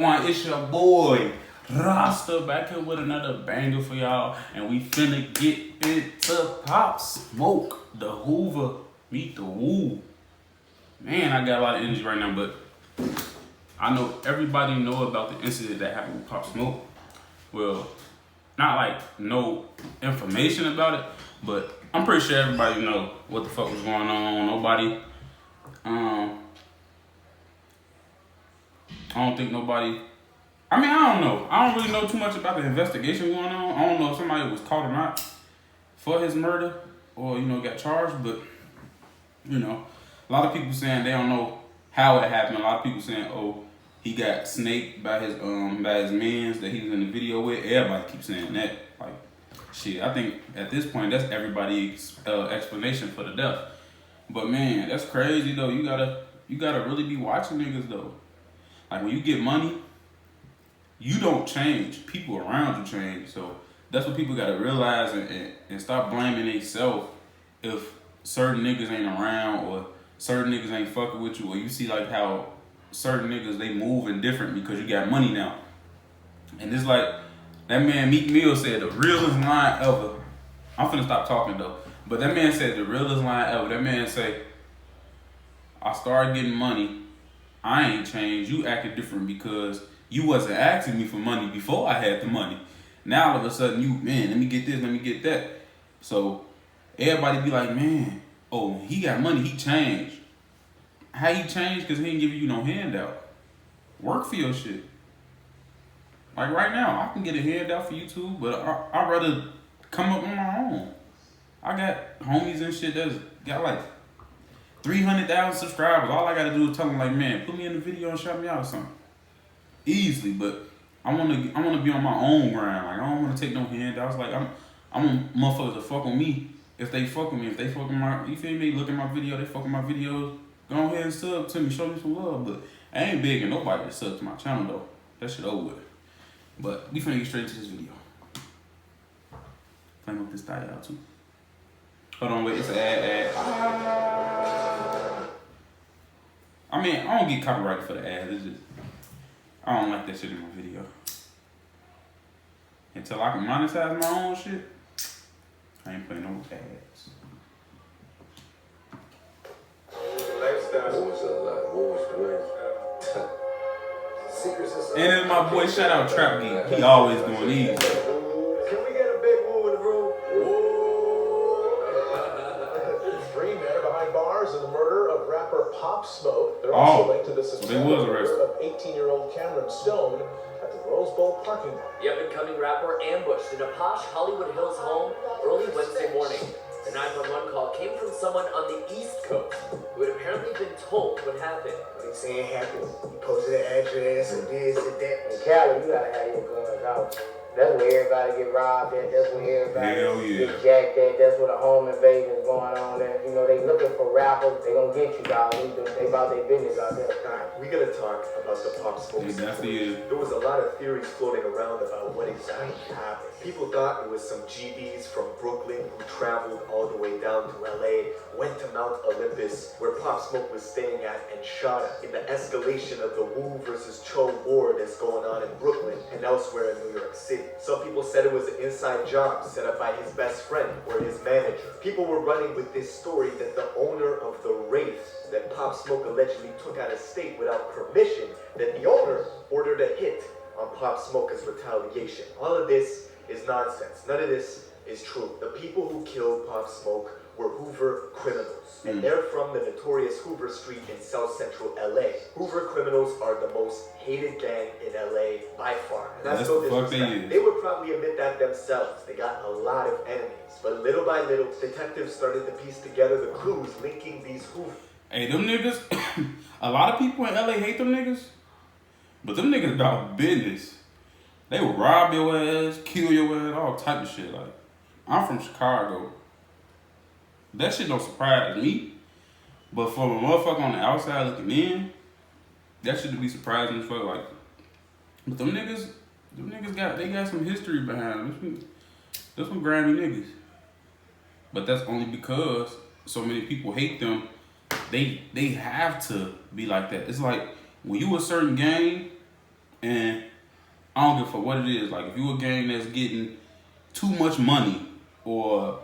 Wagwan, it's your boy Rasta back here with another banger for y'all, and we finna get into Pop Smoke, the Hoover, meet the Woo. Man, I got a lot of energy right now, but I know everybody know about the incident that happened with Pop Smoke. Well, not like no information about it, but I'm pretty sure everybody know what the fuck was going on. Nobody, I don't think nobody. I mean, I don't know. I don't really know too much about the investigation going on. I don't know if somebody was caught or not for his murder or, got charged. But, a lot of people saying they don't know how it happened. A lot of people saying, oh, he got snaked by his mans that he was in the video with. Everybody keeps saying that. Like, shit, I think at this point, that's everybody's explanation for the death. But, man, that's crazy, though. You gotta really be watching niggas, though. Like, when you get money, you don't change. People around you change. So that's what people gotta realize and stop blaming themselves if certain niggas ain't around or certain niggas ain't fucking with you, or you see like how certain niggas they moving different because you got money now. And it's like that man Meek Mill said the realest line ever. I'm finna stop talking though. But that man said the realest line ever. That man say, I started getting money. I ain't changed. You acted different because you wasn't asking me for money before I had the money. Now all of a sudden let me get this, let me get that. So everybody be like, man, oh, he got money, he changed. How he changed? Because he ain't giving you no handout. Work for your shit. Like right now, I can get a handout for you too, but I'd rather come up on my own. I got homies and shit that's got like 300,000 subscribers. All I gotta do is tell them like, man, put me in the video and shout me out or something. Easily, but I wanna be on my own grind. Like I don't wanna take no handouts. Like I want motherfuckers to fuck with me if they fuck with me. If they fuck with my, you feel me? Look at my video, they fuck with my videos. Go ahead and sub to me, show me some love. But I ain't begging nobody to sub to my channel though. That shit over with. But we finna get straight to this video. Flame up this thigh out too. Hold on, wait, it's an ad. I mean, I don't get copyrighted for the ad. It's just I don't like that shit in my video. Until I can monetize my own shit, I ain't playing no ads. And then my boy, shout out Trap Geek. He always doing these. Can we get a big woo in the room? Three men behind bars in the murder of rapper Pop Smoke. They're also linked to the suspected murder of 18-year-old Cameron Stone at the Rose Bowl parking lot. The up-and-coming rapper ambushed in a posh Hollywood Hills home early Wednesday morning. The 911 call came from someone on the East Coast who had apparently been told what happened. What he saying happened. He posted an address and this and that. In Cali, you gotta have your guns out. That's where everybody get robbed at. That's where everybody get jacked at. That's where the home invasion is going on. And, they looking for rappers. They gonna get you, dog. They about their business out there. We gotta talk about the Pop Smoke. There was a lot of theories floating around about what exactly happened. People thought it was some GBs from Brooklyn who traveled all the way down to LA, went to Mount Olympus, where Pop Smoke was staying at, and shot him. In the escalation of the Wu versus Cho war that's going on in Brooklyn and elsewhere in New York City. Some people said it was an inside job set up by his best friend or his manager. People were running with this story that the owner of the Wraith that Pop Smoke allegedly took out of state without permission, that the owner ordered a hit on Pop Smoke as retaliation. All of this is nonsense. None of this is true. The people who killed Pop Smoke were Hoover criminals. And they're from the notorious Hoover Street in South Central LA. Hoover criminals are the most hated gang in LA by far. And that's no disrespect. They would probably admit that themselves. They got a lot of enemies. But little by little, detectives started to piece together the clues linking these Hoover. Hey, them niggas, a lot of people in LA hate them niggas. But them niggas about business. They will rob your ass, kill your ass, all type of shit. Like, I'm from Chicago. That shit don't surprise me. But for a motherfucker on the outside looking in, that shit be surprising as fuck. Like, but them niggas got some history behind them. There's some grimy niggas. But that's only because so many people hate them. They have to be like that. It's like when you a certain gang, And I don't give a fuck what it is. Like, if you a gang that's getting too much money, or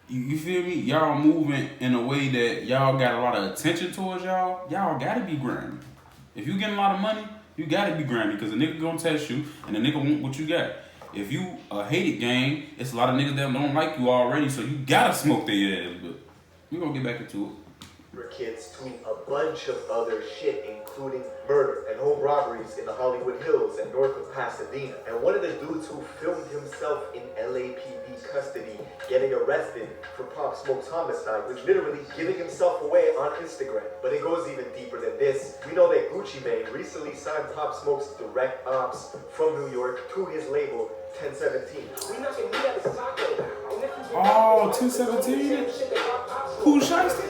you feel me, y'all moving in a way that y'all got a lot of attention towards y'all gotta be grimy. If you getting a lot of money, you gotta be grimy, because a nigga gonna test you and the nigga want what you got. If you a hated gang, it's a lot of niggas that don't like you already, so you gotta smoke their ass. But we gonna get back into it. For kids tweet a bunch of other shit, including murder and home robberies in the Hollywood Hills and north of Pasadena. And one of the dudes who filmed himself in LAPD custody getting arrested for Pop Smoke's homicide was literally giving himself away on Instagram. But it goes even deeper than this. We know that Gucci Mane recently signed Pop Smoke's direct ops from New York to his label 1017. Oh, 1017? Who shot him?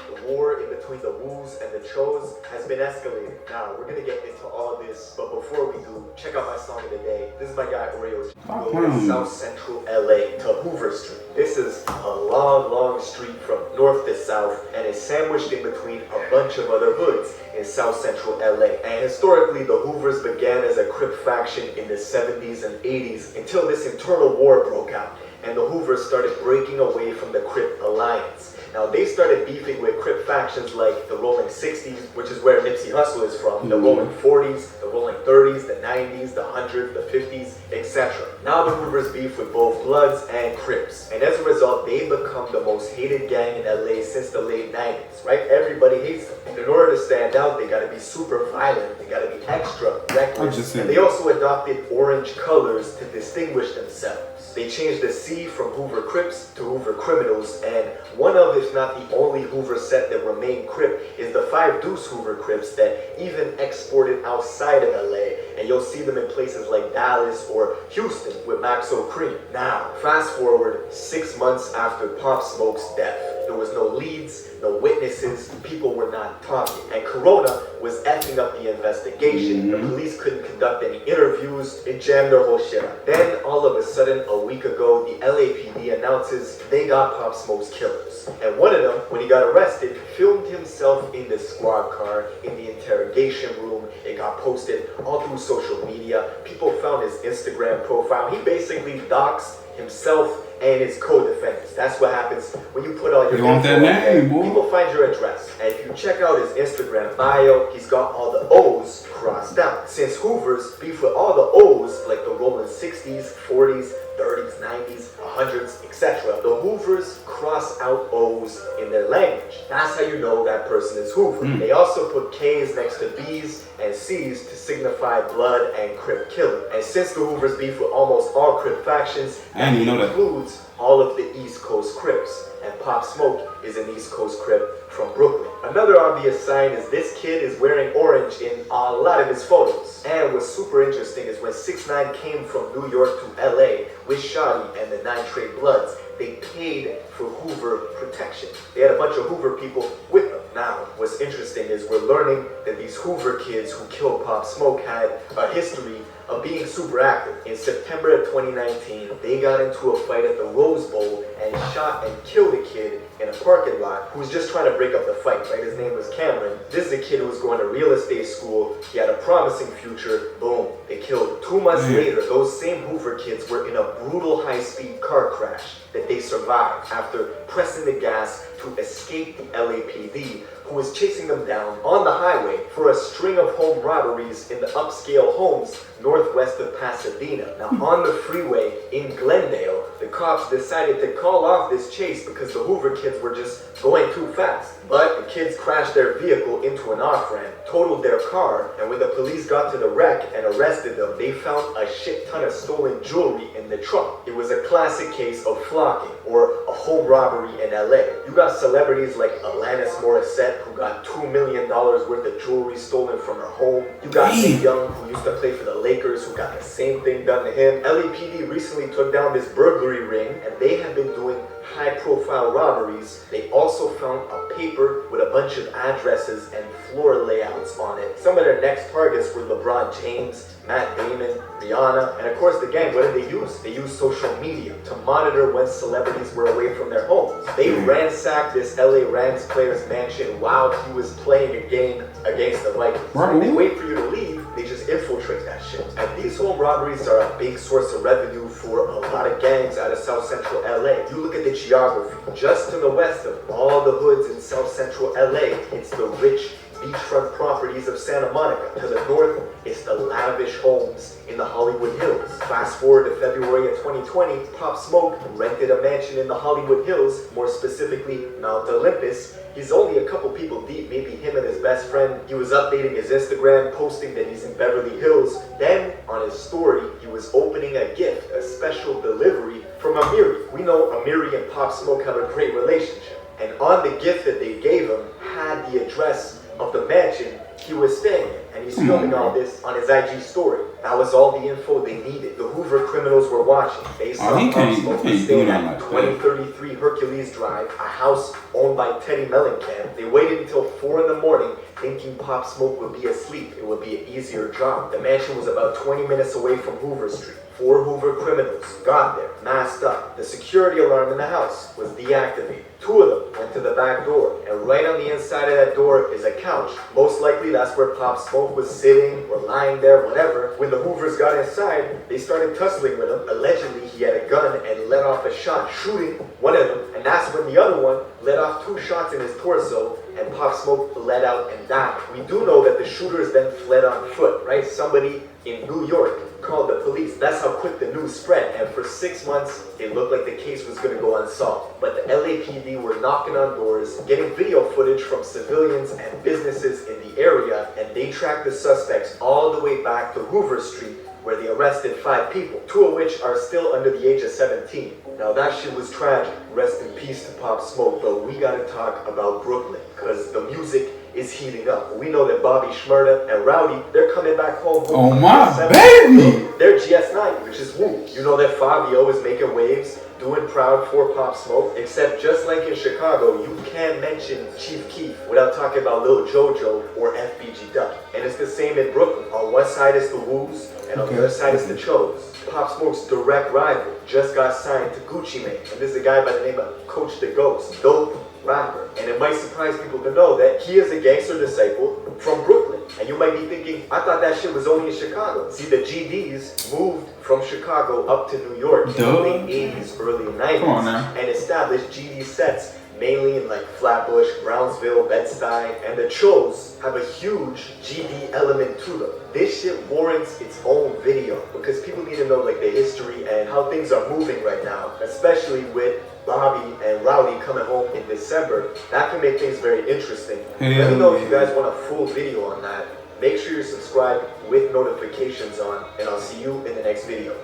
The war in between the Woos and the Chos has been escalating. Now, we're gonna get into all this, but before we do, check out my song of the day. This is my guy Oreo. Go to South Central LA to Hoover Street. This is a long, long street from north to south, and is sandwiched in between a bunch of other hoods in South Central LA. And historically, the Hoovers began as a Crip faction in the 70s and 80s until this internal war broke out, and the Hoovers started breaking away from the Crip alliance. Now, they started beefing with Crip factions like the Rolling 60s, which is where Nipsey Hussle is from, the Rolling 40s, the Rolling 30s, the 90s, the 100s, the 50s, etc. Now the Hoovers beef with both Bloods and Crips, and as a result, they become the most hated gang in LA since the late 90s, right? Everybody hates them. And in order to stand out, they gotta be super violent, they gotta be extra reckless, and they also adopted orange colors to distinguish themselves. They changed the C from Hoover Crips to Hoover Criminals, and one of, if not the only Hoover set that remained Crip is the 5 Deuce Hoover Crips that even exported outside of LA, and you'll see them in places like Dallas or Houston with Maxo Cream. Now, fast forward 6 months after Pop Smoke's death. There was no leads, no witnesses, people were not talking, and Corona was effing up the investigation. The police couldn't conduct any interviews, it jammed their whole shit up. Then, all of a sudden, a week ago, the LAPD announces they got Pop Smoke's killers. And one of them, when he got arrested, filmed himself in the squad car, in the interrogation room. It got posted all through social media. People found his Instagram profile. He basically doxed himself and his co-defendants. That's what happens when you put all your want that name, boy. People find your address. And if you check out his Instagram bio, he's got all the O's crossed out. Since Hoover's beef with all the O's, like the Rolling 60s, 40s, 30s, 90s, 100s, etc. The Hoovers cross out O's in their language. That's how you know that person is Hoover. They also put K's next to B's and C's to signify blood and Crip killer. And since the Hoovers beef with almost all Crip factions, that includes all of the East Coast Crips. And Pop Smoke is an East Coast Crip from Brooklyn. Another obvious sign is this kid is wearing orange in a lot of his photos. And what's super interesting is when 6ix9ine came from New York to LA with Shotty and the 9 Trey Bloods, they paid for Hoover protection. They had a bunch of Hoover people with them. Now, what's interesting is we're learning that these Hoover kids who killed Pop Smoke had a history of being super active. In September of 2019, they got into a fight at the Rose Bowl and shot and killed a kid in a parking lot who was just trying to break up the fight, right? His name was Cameron. This is a kid who was going to real estate school. He had a promising future. Boom, they killed him. 2 months later, those same Hoover kids were in a brutal high-speed car crash that they survived after pressing the gas to escape the LAPD, who was chasing them down on the highway for a string of home robberies in the upscale homes northwest of Pasadena. Now, on the freeway in Glendale, the cops decided to call off this chase because the Hoover kids were just going too fast. But the kids crashed their vehicle into an off-ramp, totaled their car, and when the police got to the wreck and arrested them, they found a shit ton of stolen jewelry in the trunk. It was a classic case of flocking, or a home robbery in LA. You got celebrities like Alanis Morissette, who got $2 million worth of jewelry stolen from her home. You got Nick Young, who used to play for the Lakers, who got the same thing done to him. LAPD recently took down this burglary ring, and they have been doing high-profile robberies. They also found a paper with a bunch of addresses and floor layouts on it. Some of their next targets were LeBron James, Matt Damon, Rihanna, and of course the gang, what did they use? They used social media to monitor when celebrities were away from their homes. They ransacked this LA Rams player's mansion while he was playing a game against the Vikings. They wait for you to leave, they just infiltrate infiltrate that shit. And these home robberies are a big source of revenue for a lot of gangs out of South Central LA. You look at the geography. Just to the west of all the hoods in South Central LA, it's the rich beachfront properties of Santa Monica. To the north, it's the lavish homes in the Hollywood Hills. Fast forward to February of 2020, Pop Smoke rented a mansion in the Hollywood Hills, more specifically Mount Olympus. He's only a couple people deep, maybe him and his best friend. He was updating his Instagram, posting that he's in Beverly Hills. Then, on his story, he was opening a gift, a special delivery from Amiri. We know Amiri and Pop Smoke have a great relationship. And on the gift that they gave him had the address of the mansion he was staying in. And he's filming all this on his IG story. That was all the info they needed. The Hoover criminals were watching. They saw Pop Smoke was staying at 2033 Hercules Drive, a house owned by Teddy Mellencamp. They waited until 4 in the morning, thinking Pop Smoke would be asleep. It would be an easier job. The mansion was about 20 minutes away from Hoover Street. 4 Hoover criminals got there, masked up. The security alarm in the house was deactivated. 2 of them went to the back door, and right on the inside of that door is a couch. Most likely that's where Pop Smoke was sitting or lying there, whatever. When the Hoovers got inside, they started tussling with him. Allegedly, he had a gun and let off a shot, shooting one of them, and that's when the other one let off 2 shots in his torso, and Pop Smoke let out and died. We do know that the shooters then fled on foot, right? Somebody in New York called the police. That's how quick the news spread. And for 6 months, it looked like the case was going to go unsolved. But the LAPD were knocking on doors, getting video footage from civilians and businesses in the area, and they tracked the suspects all the way back to Hoover Street, where they arrested 5 people, 2 of which are still under the age of 17. Now that shit was tragic. Rest in peace to Pop Smoke, but we gotta talk about Brooklyn, because the music is heating up. We know that Bobby Shmurda and Rowdy, they're coming back home. Oh my baby! They're GS9, which is Woo. You know that Fabio is making waves, doing proud for Pop Smoke, except just like in Chicago, you can't mention Chief Keef without talking about Lil Jojo or FBG Duck. And it's the same in Brooklyn. On one side is the Woos, and on the other side is the Chos. Pop Smoke's direct rival just got signed to Gucci Mane, and this is a guy by the name of Coach the Ghost, dope rapper. And it might surprise people to know that he is a gangster disciple from Brooklyn. And you might be thinking, I thought that shit was only in Chicago. See, the GDs moved from Chicago up to New York in the late 80s, early 90s, and established GD sets mainly in like Flatbush, Brownsville, Bed-Stuy, and the Chos have a huge GD element to them. This shit warrants its own video because people need to know like the history and how things are moving right now, especially with Bobby and Rowdy coming home in December. That can make things very interesting. Let me know if you guys want a full video on that. Make sure you're subscribed with notifications on, and I'll see you in the next video.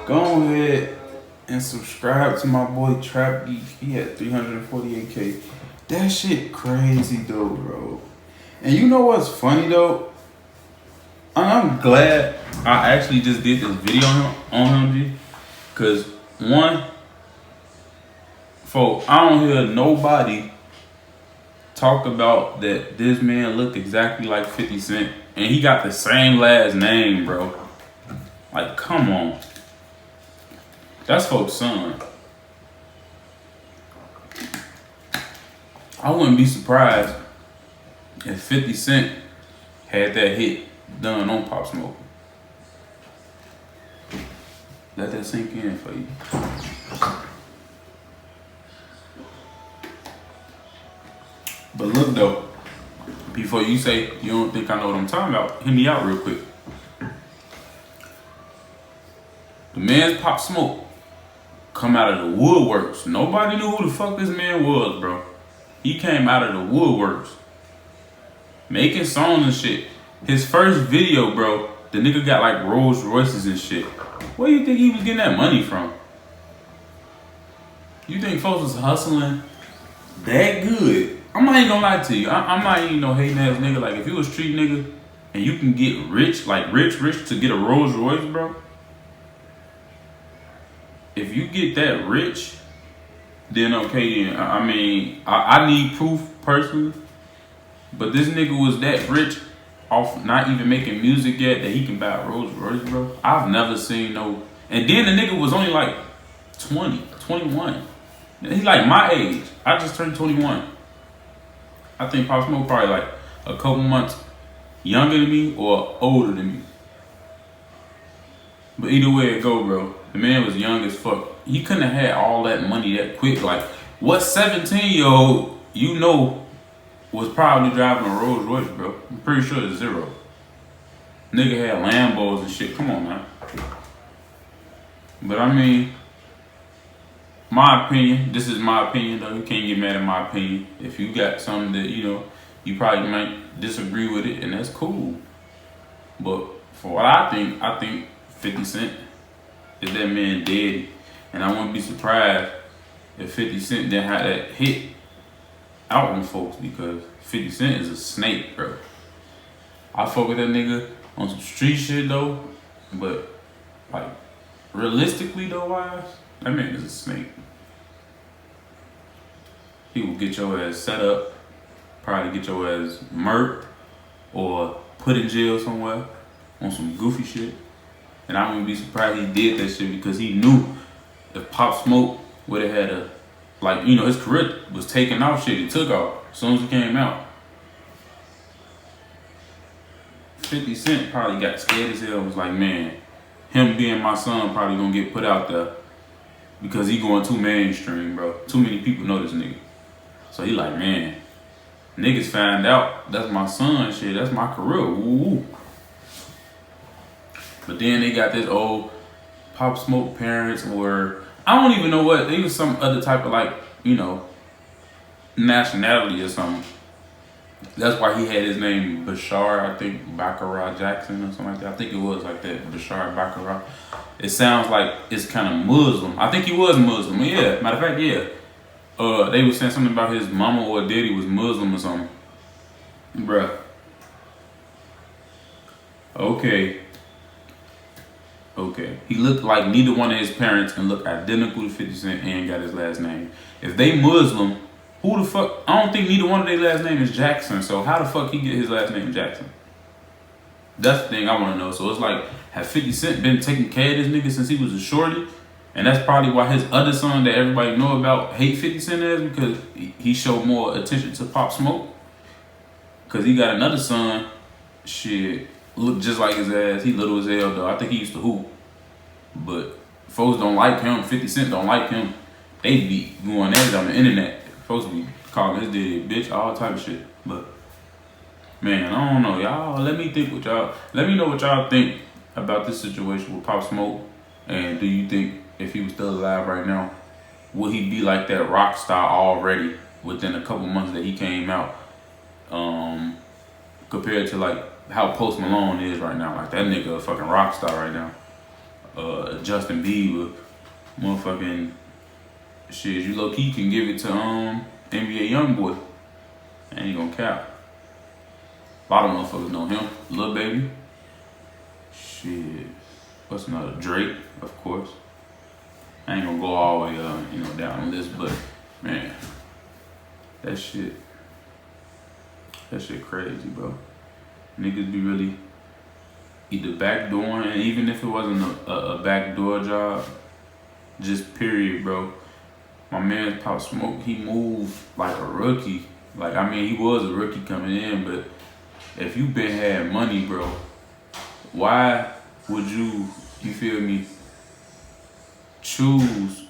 Go ahead and subscribe to my boy Trap Geek. He had 348K. That shit crazy though, bro. And you know what's funny though? I'm glad I actually just did this video on him, G. Cause one, folks, I don't hear nobody talk about that this man looked exactly like 50 Cent. And he got the same last name, bro. Like, come on. That's folks' son. I wouldn't be surprised if 50 Cent had that hit done on Pop Smoke. Let that sink in for you. But look though, before you say you don't think I know what I'm talking about, hear me out real quick. The man's Pop Smoke come out of the woodworks. Nobody knew who the fuck this man was, bro. He came out of the woodworks, making songs and shit. His first video, bro, the nigga got like Rolls Royces and shit. Where do you think he was getting that money from? You think folks was hustling that good? I'm not even gonna lie to you. I'm not even no hating ass nigga. Like if you a street nigga and you can get rich, like rich to get a Rolls Royce, bro. If you get that rich, then okay, then. I mean, I need proof personally. But this nigga was that rich off not even making music yet that he can buy a Rolls Royce, bro. I've never seen no. And then the nigga was only like 20, 21. He's like my age. I just turned 21. I think Pop Smoke probably like a couple months younger than me or older than me. But either way it go, bro, the man was young as fuck. He couldn't have had all that money that quick. Like, what 17-year-old you know was probably driving a Rolls Royce, bro? I'm pretty sure it's zero. Nigga had Lambos and shit. Come on, man. But I mean, my opinion, this is my opinion though. You can't get mad at my opinion. If you got something that, you know, you probably might disagree with it, and that's cool. But for what I think 50 Cent is that man dead. And I wouldn't be surprised if 50 Cent didn't have that hit out on folks, because 50 Cent is a snake, bro. I fuck with that nigga on some street shit though, but like realistically though wise, that man is a snake. He will get your ass set up, probably get your ass murked or put in jail somewhere on some goofy shit. And I wouldn't be surprised he did that shit, because he knew if Pop Smoke would have had a, like, you know, his career was taking off shit. He took off as soon as he came out. 50 Cent probably got scared as hell. Was like, man, him being my son probably gonna get put out there because he going too mainstream, bro. Too many people know this nigga. So he like, man, niggas find out that's my son shit. That's my career. Woo. But then they got this old Pop Smoke parents, or I don't even know what. They was some other type of, like, you know, nationality or something. That's why he had his name Bashar, I think, Baccarat Jackson or something like that. I think it was like that, Bashar Baccarat. It sounds like it's kind of Muslim. I think he was Muslim. Yeah, matter of fact, yeah. They was saying something about his mama or daddy was Muslim or something. Bruh. Okay. He looked like neither one of his parents and looked identical to 50 Cent and got his last name. If they Muslim, who the fuck? I don't think neither one of their last name is Jackson. So how the fuck he get his last name Jackson? That's the thing I want to know. So it's like, have 50 Cent been taking care of this nigga since he was a shorty? And that's probably why his other son that everybody know about hate 50 Cent as, because he showed more attention to Pop Smoke. Because he got another son, shit, look just like his ass. He little as hell though. I think he used to hoop. But folks don't like him. 50 Cent don't like him. They be going at it on the internet. Folks be calling his daddy a bitch, all type of shit. But man, I don't know, y'all. Let me know what y'all think about this situation with Pop Smoke. And do you think if he was still alive right now, would he be like that rock star already within a couple months that he came out? Compared to like how Post Malone is right now. Like, that nigga a fucking rock star right now. Justin Bieber, motherfucking shit. You low key can give it to NBA YoungBoy. I ain't gonna cap. A lot of motherfuckers know him. Lil Baby. Shit. What's another? Drake, of course. I ain't gonna go all the way down the list, but man, that shit crazy, bro. Niggas be really either backdooring, and even if it wasn't a backdoor job, just period, bro. My man Pop Smoke, he moved like a rookie. Like, I mean, he was a rookie coming in, but if you had money, bro, why would you feel me, choose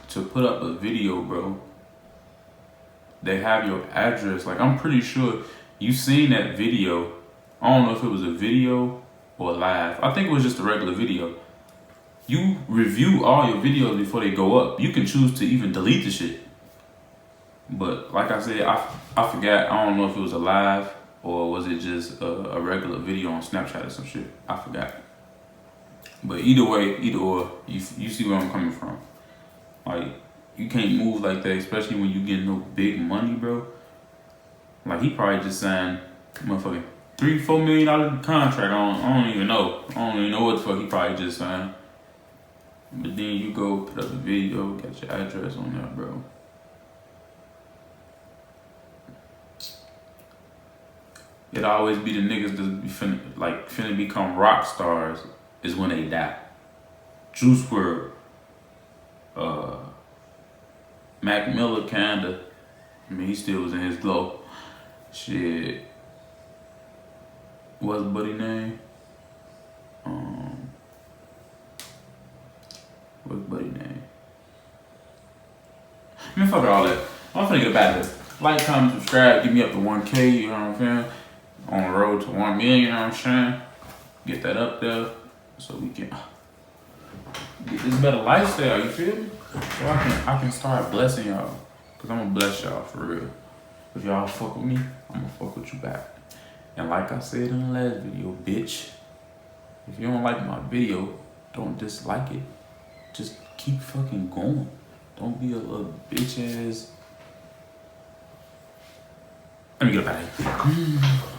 to put up a video, bro? They have your address. Like, I'm pretty sure you seen that video. I don't know if it was a video or live. I think it was just a regular video. You review all your videos before they go up. You can choose to even delete the shit. But like I said, I forgot. I don't know if it was a live or was it just a regular video on Snapchat or some shit. I forgot. But either way, either or, you see where I'm coming from. Like, you can't move like that, especially when you get no big money, bro. Like, he probably just signed motherfucking $3-4 million contract on. I don't even know. I don't even know what the fuck he probably just signed. But then you go put up a video, got your address on there, bro. It'll always be the niggas that be finna become rock stars is when they die. Juice WRLD, Mac Miller, kinda. mean, he still was in his glow. Shit. What's buddy name? What's buddy name? I mean, fuck all that. I'm finna get back to it. Like, comment, subscribe, get me up to 1K, you know what I'm saying? On the road to 1 million, you know what I'm saying? Get that up there so we can get this better lifestyle, you feel me? So I can start blessing y'all. Cause I'm gonna bless y'all for real. If y'all fuck with me, I'm gonna fuck with you back. And like I said in the last video, bitch, if you don't like my video, don't dislike it. Just keep fucking going. Don't be a little bitch ass. Let me get up out of here.